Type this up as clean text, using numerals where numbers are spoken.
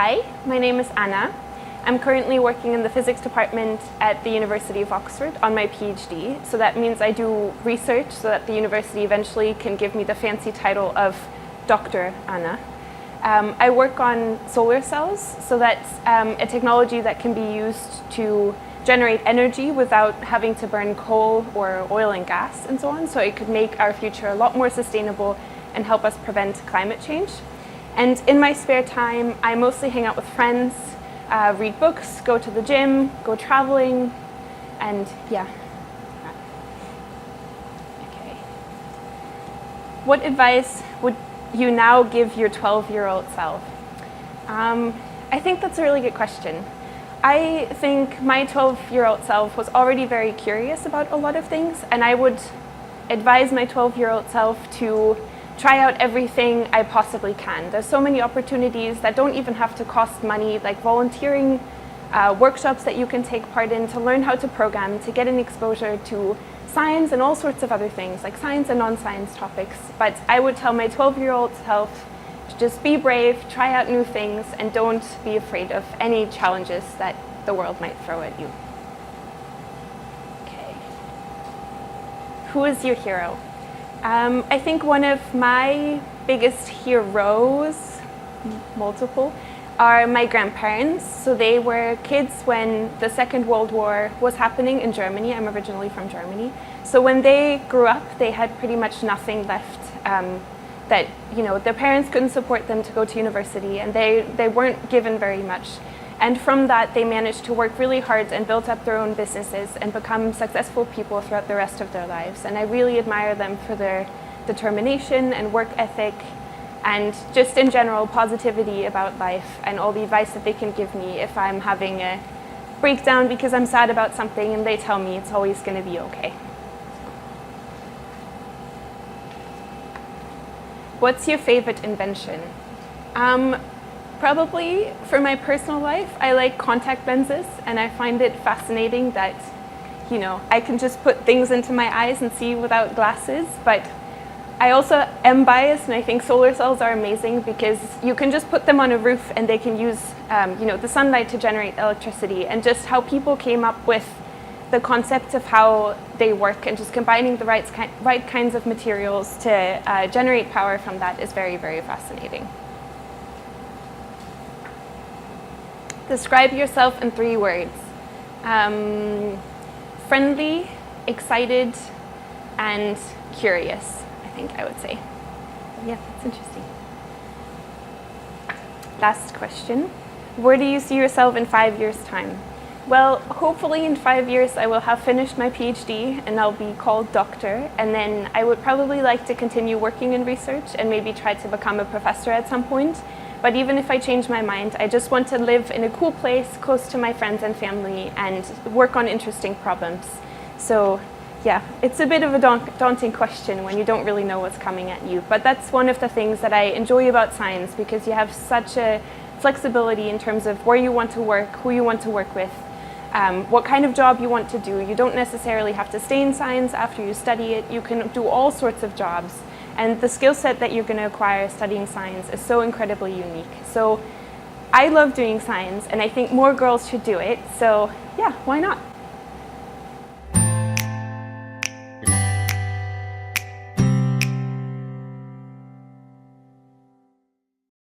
Hi, my name is Anna. I'm currently working in the physics department at the University of Oxford on my PhD. So that means I do research so that the university eventually can give me the fancy title of Dr. Anna. I work on solar cells, so that's a technology that can be used to generate energy without having to burn coal or oil and gas and so on. So it could make our future a lot more sustainable and help us prevent climate change. And in my spare time, I mostly hang out with friends, read books, go to the gym, go traveling, and yeah. Okay. What advice would you now give your 12-year-old self? I think that's a really good question. I think my 12-year-old self was already very curious about a lot of things, and I would advise my 12-year-old self to try out everything I possibly can. There's so many opportunities that don't even have to cost money, like volunteering, workshops that you can take part in to learn how to program, to get an exposure to science and all sorts of other things, like science and non-science topics. But I would tell my 12-year-old self to just be brave, try out new things, and don't be afraid of any challenges that the world might throw at you. Okay. Who is your hero? I think one of my biggest heroes, multiple, are my grandparents. So they were kids when the Second World War was happening in Germany. I'm originally from Germany. So when they grew up, they had pretty much nothing left. That, you know, their parents couldn't support them to go to university, and they weren't given very much. And from that, they managed to work really hard and built up their own businesses and become successful people throughout the rest of their lives. And I really admire them for their determination and work ethic and just in general positivity about life and all the advice that they can give me if I'm having a breakdown because I'm sad about something, and they tell me it's always going to be okay. What's your favorite invention? Probably for my personal life, I like contact lenses, and I find it fascinating that, you know, I can just put things into my eyes and see without glasses. But I also am biased, and I think solar cells are amazing because you can just put them on a roof and they can use, you know, the sunlight to generate electricity. And just how people came up with the concept of how they work and just combining the right kinds of materials to generate power from that is very, very fascinating. Describe yourself in 3 words. Friendly, excited, and curious, I think I would say. Yeah, that's interesting. Last question. Where do you see yourself in 5 years' time? Well, hopefully in 5 years I will have finished my PhD and I'll be called doctor, and then I would probably like to continue working in research and maybe try to become a professor at some point. But even if I change my mind, I just want to live in a cool place close to my friends and family and work on interesting problems. So yeah, it's a bit of a daunting question when you don't really know what's coming at you. But that's one of the things that I enjoy about science, because you have such a flexibility in terms of where you want to work, who you want to work with, what kind of job you want to do. You don't necessarily have to stay in science after you study it. You can do all sorts of jobs. And the skill set that you're going to acquire studying science is so incredibly unique. So I love doing science, and I think more girls should do it. So yeah, why not?